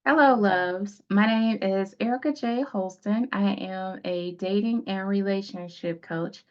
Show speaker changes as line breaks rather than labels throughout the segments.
Hello, loves. My name is Erica J. Holston. I am a dating and relationship coach.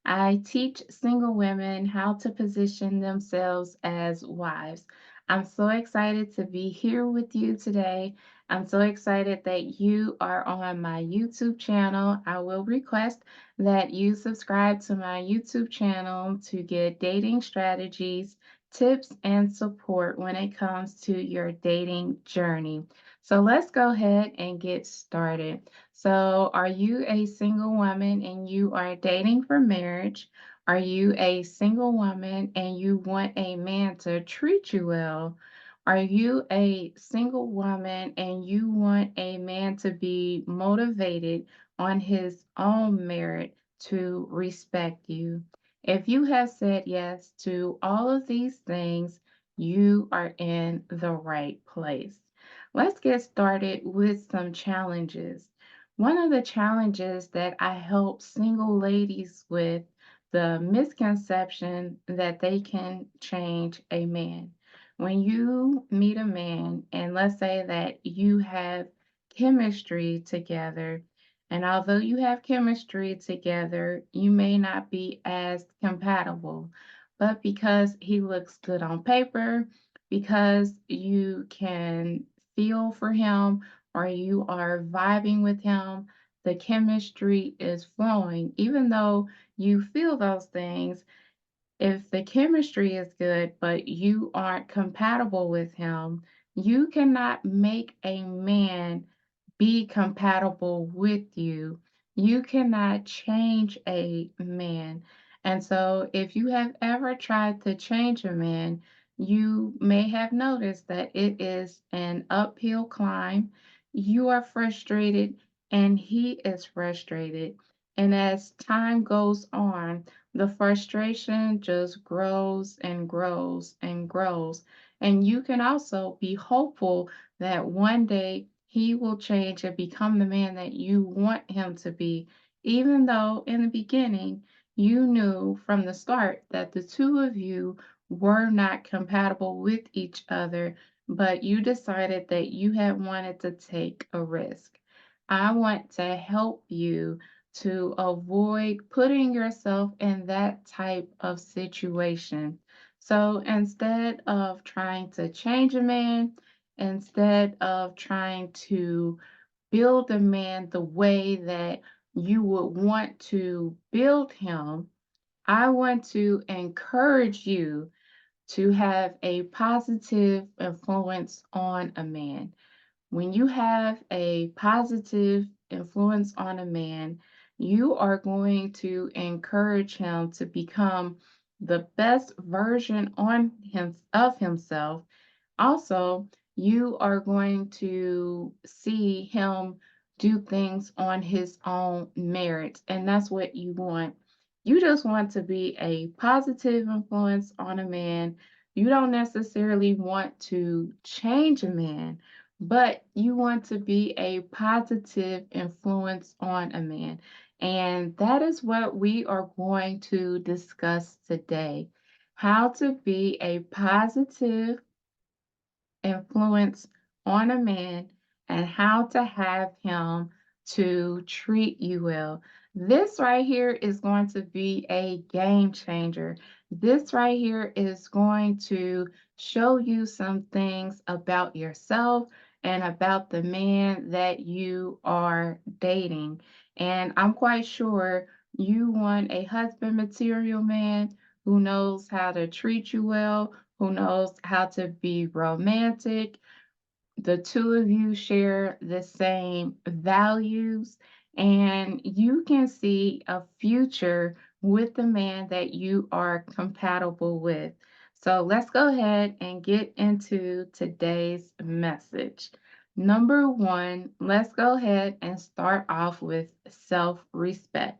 I teach single women how to position themselves as wives. I'm so excited to be here with you today. I'm so excited that you are on my YouTube channel. I will request that you subscribe to my YouTube channel to get dating strategies, tips, and support when it comes to your dating journey. So let's go ahead and get started. So, are you a single woman and you are dating for marriage? Are you a single woman and you want a man to treat you well? Are you a single woman and you want a man to be motivated on his own merit to respect you? If you have said yes to all of these things, you are in the right place. Let's get started with some challenges. One of the challenges that I help single ladies with the misconception that they can change a man. When you meet a man, and let's say that you have chemistry together, and although you have chemistry together, you may not be as compatible. But because he looks good on paper, because you can feel for him or you are vibing with him, the chemistry is flowing. Even though you feel those things, if the chemistry is good, but you aren't compatible with him, you cannot make a man be compatible with you. You cannot change a man. And so, if you have ever tried to change a man, you may have noticed that it is an uphill climb. You are frustrated, and he is frustrated. And as time goes on, the frustration just grows and grows and grows. And you can also be hopeful that one day he will change and become the man that you want him to be, even though in the beginning you knew from the start that the two of you were not compatible with each other, but you decided that you had wanted to take a risk. I want to help you to avoid putting yourself in that type of situation. So instead of trying to change a man, instead of trying to build a man the way that you would want to build him, I want to encourage you to have a positive influence on a man. When you have a positive influence on a man, you are going to encourage him to become the best version of himself. Also, you are going to see him do things on his own merits, and that's what you want. You just want to be a positive influence on a man. You don't necessarily want to change a man, but you want to be a positive influence on a man. And that is what we are going to discuss today. How to be a positive influence on a man and how to have him to treat you well. This right here is going to be a game changer. This right here is going to show you some things about yourself and about the man that you are dating. And I'm quite sure you want a husband material man who knows how to treat you well, who knows how to be romantic. The two of you share the same values, and you can see a future with the man that you are compatible with. So let's go ahead and get into today's message. Number one, let's go ahead and start off with self respect.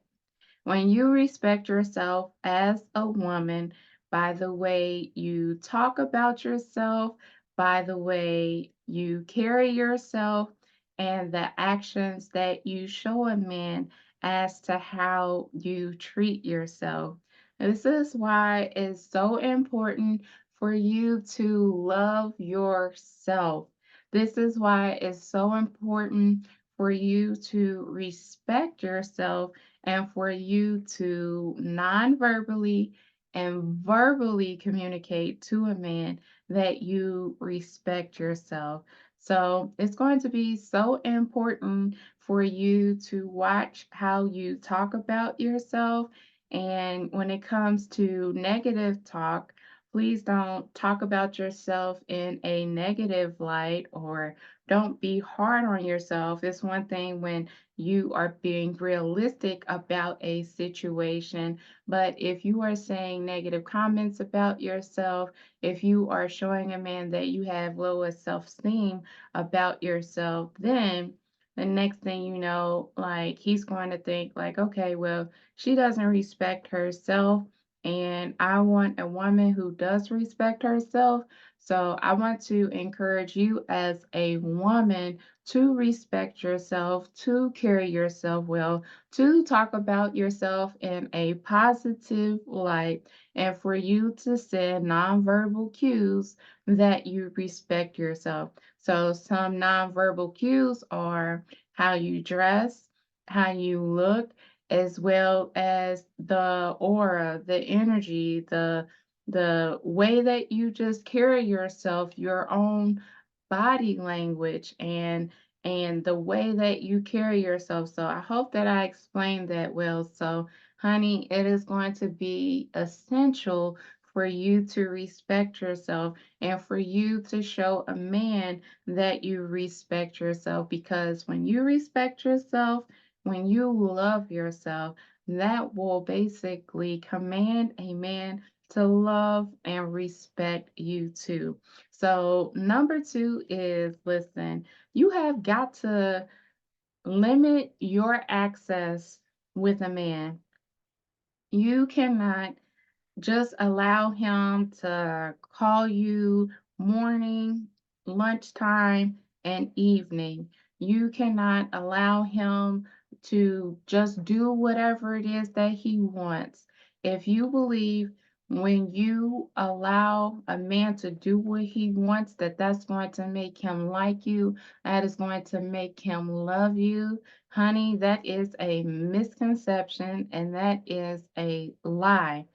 When you respect yourself as a woman by the way you talk about yourself, by the way you carry yourself, and the actions that you show a man as to how you treat yourself. This is why it's so important for you to love yourself. This is why it's so important for you to respect yourself and for you to non-verbally and verbally communicate to a man that you respect yourself. So it's going to be so important for you to watch how you talk about yourself. And when it comes to negative talk, please don't talk about yourself in a negative light or don't be hard on yourself. It's one thing when you are being realistic about a situation, but if you are saying negative comments about yourself, if you are showing a man that you have lower self-esteem about yourself, then the next thing you know, like he's going to think like, okay, well, she doesn't respect herself and I want a woman who does respect herself. So I want to encourage you as a woman to respect yourself, to carry yourself well, to talk about yourself in a positive light, and for you to send nonverbal cues that you respect yourself. So some nonverbal cues are how you dress, how you look, as well as the aura, the energy, the way that you just carry yourself, your own body language and the way that you carry yourself. So I hope that I explained that well. So, honey, it is going to be essential for you to respect yourself and for you to show a man that you respect yourself because when you respect yourself, when you love yourself, that will basically command a man to love and respect you too. So, number two is listen, you have got to limit your access with a man. You cannot just allow him to call you morning, lunchtime, and evening. You cannot allow him to just do whatever it is that he wants. If you believe when you allow a man to do what he wants, that that's going to make him like you, that is going to make him love you, honey, that is a misconception and that is a lie.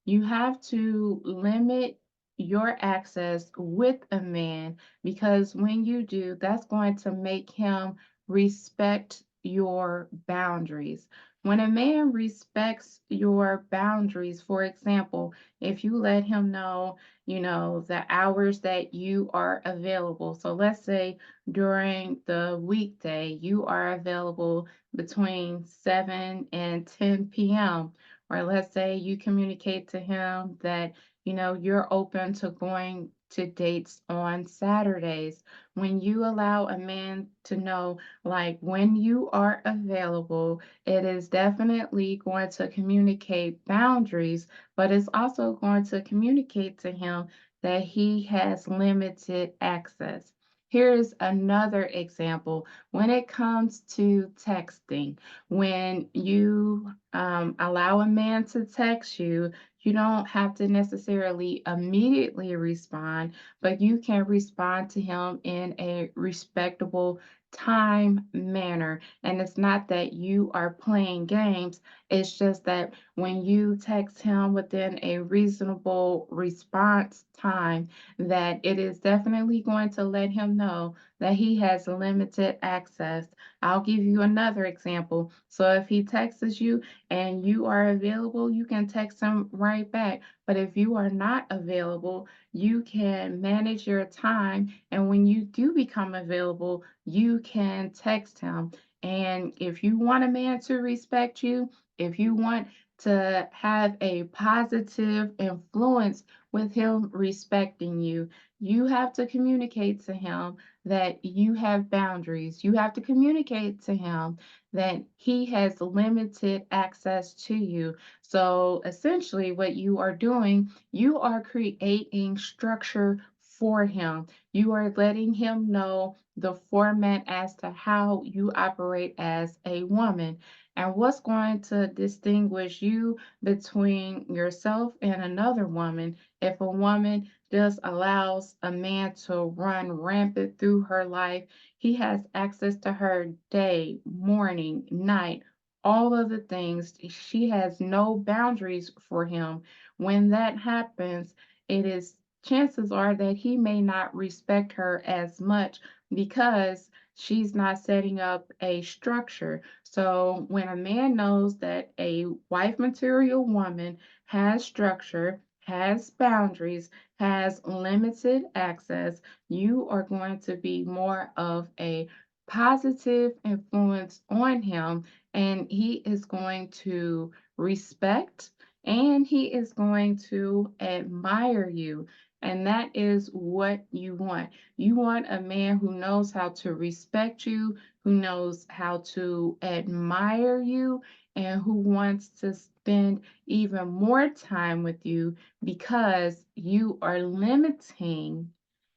You have to limit your access with a man because when you do, that's going to make him respect your boundaries. When a man respects your boundaries, for example, if you let him know, the hours that you are available. So let's say during the weekday, you are available between 7 and 10 p.m. Or let's say you communicate to him that, you're open to going to dates on Saturdays. When you allow a man to know, like, when you are available, it is definitely going to communicate boundaries, but it's also going to communicate to him that he has limited access. Here's another example. When it comes to texting, when you allow a man to text you, you don't have to necessarily immediately respond, but you can respond to him in a respectable time manner. And it's not that you are playing games, it's just that when you text him within a reasonable response time, that it is definitely going to let him know that he has limited access. I'll give you another example. So if he texts you and you are available, you can text him right back. But if you are not available, you can manage your time. And when you do become available, you can text him. And if you want a man to respect you, if you want to have a positive influence with him respecting you, you have to communicate to him that you have boundaries. You have to communicate to him that he has limited access to you. So essentially, what you are doing, you are creating structure for him. You are letting him know the format as to how you operate as a woman. And what's going to distinguish you between yourself and another woman if a woman just allows a man to run rampant through her life. He has access to her day, morning, night, all of the things. She has no boundaries for him. When that happens, it is chances are that he may not respect her as much because she's not setting up a structure. So when a man knows that a wife material woman has structure, has boundaries, has limited access, you are going to be more of a positive influence on him, and he is going to respect and he is going to admire you. And that is what you want. You want a man who knows how to respect you, who knows how to admire you, and who wants to spend even more time with you because you are limiting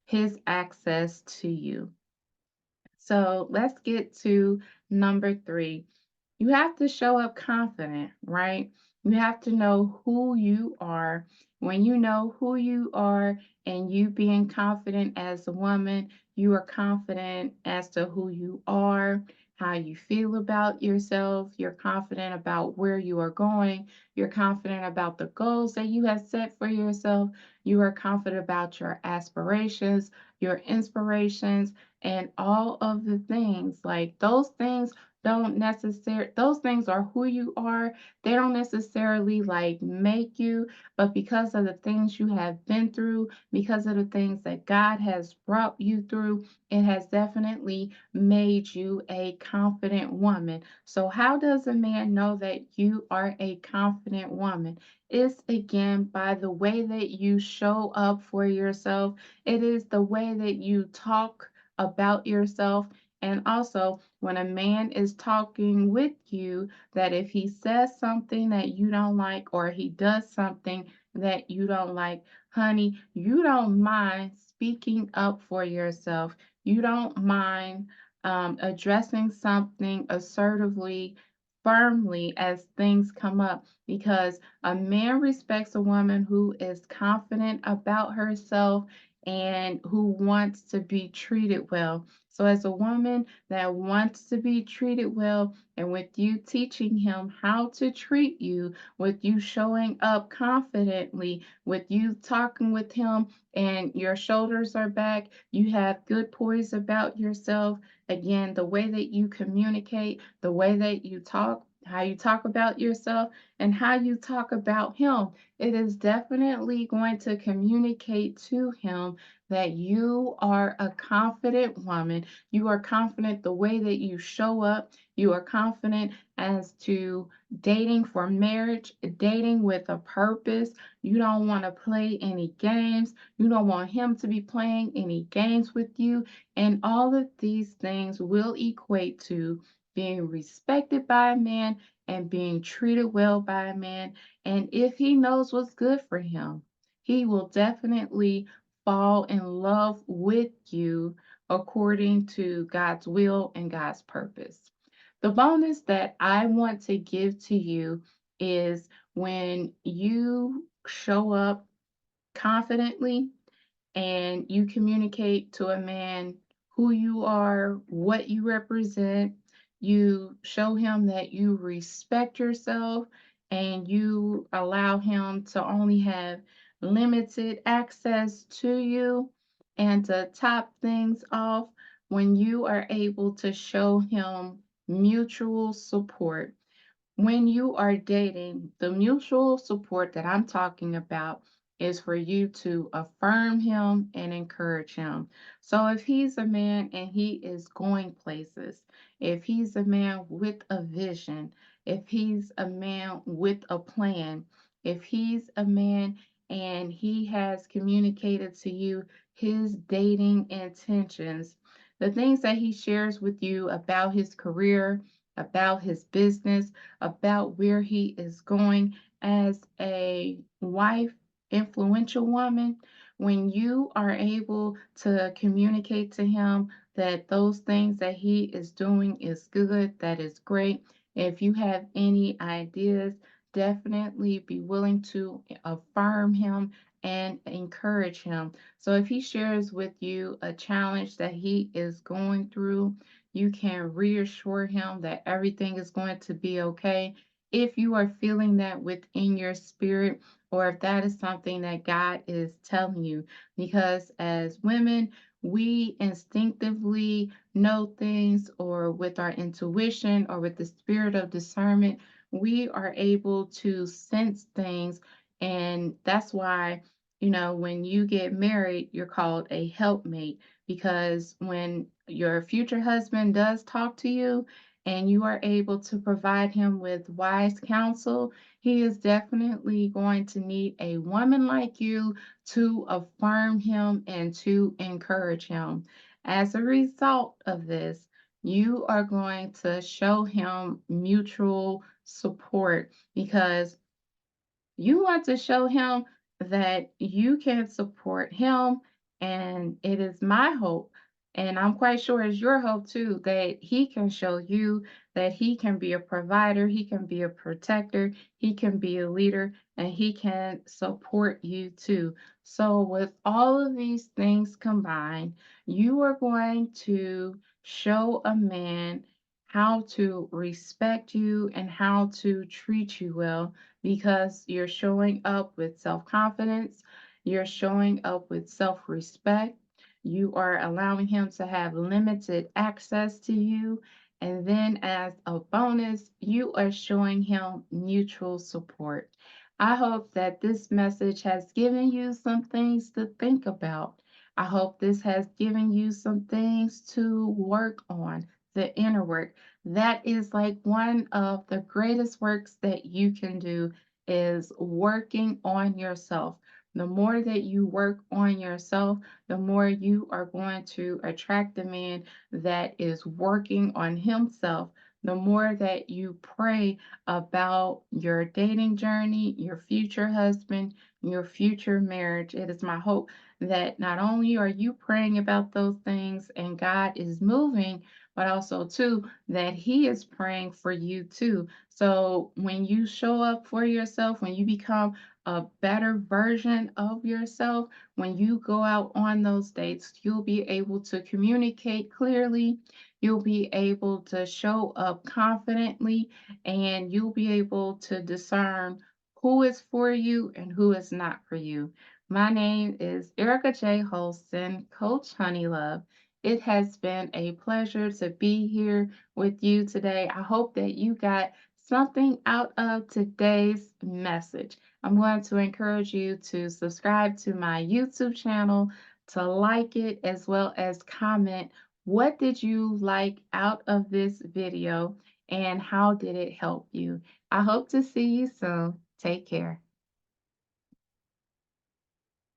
his access to you. So let's get to number three. You have to show up confident, right? You have to know who you are. When you know who you are and you being confident as a woman, you are confident as to who you are, how you feel about yourself. You're confident about where you are going. You're confident about the goals that you have set for yourself. You are confident about your aspirations, your inspirations, and all of the things. Like those things are who you are. They don't necessarily like make you, but because of the things you have been through, because of the things that God has brought you through, it has definitely made you a confident woman. So how does a man know that you are a confident woman? It's again by the way that you show up for yourself. It is the way that you talk about yourself. And also, when a man is talking with you, that if he says something that you don't like or he does something that you don't like, honey, you don't mind speaking up for yourself. You don't mind addressing something assertively, firmly as things come up because a man respects a woman who is confident about herself and who wants to be treated well. So, as a woman that wants to be treated well, and with you teaching him how to treat you, with you showing up confidently, with you talking with him, and your shoulders are back, you have good poise about yourself. Again, the way that you communicate, the way that you talk, how you talk about yourself, and how you talk about him, it is definitely going to communicate to him that you are a confident woman. You are confident the way that you show up. You are confident as to dating for marriage, dating with a purpose. You don't want to play any games. You don't want him to be playing any games with you. And all of these things will equate to being respected by a man and being treated well by a man. And if he knows what's good for him, he will definitely fall in love with you according to God's will and God's purpose. The bonus that I want to give to you is when you show up confidently and you communicate to a man who you are, what you represent. You show him that you respect yourself and you allow him to only have limited access to you. And to top things off, when you are able to show him mutual support. When you are dating, the mutual support that I'm talking about is for you to affirm him and encourage him. So if he's a man and he is going places, if he's a man with a vision, if he's a man with a plan, if he's a man and he has communicated to you his dating intentions, the things that he shares with you about his career, about his business, about where he is going as a wife, influential woman, when you are able to communicate to him that those things that he is doing is good, that is great. If you have any ideas, definitely be willing to affirm him and encourage him. So if he shares with you a challenge that he is going through, you can reassure him that everything is going to be okay. If you are feeling that within your spirit, or if that is something that God is telling you, because as women, we instinctively know things, or with our intuition, or with the spirit of discernment, we are able to sense things. And that's why, when you get married, you're called a helpmate, because when your future husband does talk to you and you are able to provide him with wise counsel, he is definitely going to need a woman like you to affirm him and to encourage him. As a result of this, you are going to show him mutual support, because you want to show him that you can support him. And it is my hope, and I'm quite sure it's your hope too, that he can show you that he can be a provider, he can be a protector, he can be a leader, and he can support you too. So, with all of these things combined, you are going to show a man how to respect you and how to treat you well, because you're showing up with self confidence, you're showing up with self respect, you are allowing him to have limited access to you. And then, as a bonus, you are showing him mutual support. I hope that this message has given you some things to think about. I hope this has given you some things to work on, the inner work. That is like one of the greatest works that you can do, is working on yourself. The more that you work on yourself, the more you are going to attract the man that is working on himself. The more that you pray about your dating journey, your future husband, your future marriage, it is my hope that not only are you praying about those things and God is moving, but also too that he is praying for you too. So when you show up for yourself, when you become a better version of yourself, when you go out on those dates, you'll be able to communicate clearly, you'll be able to show up confidently, and you'll be able to discern who is for you and who is not for you. My name is Erica J. Holston, Coach Honeylove. It has been a pleasure to be here with you today. I hope that you got something out of today's message. I'm going to encourage you to subscribe to my YouTube channel, to like it, as well as comment what did you like out of this video and how did it help you. I hope to see you soon. Take care.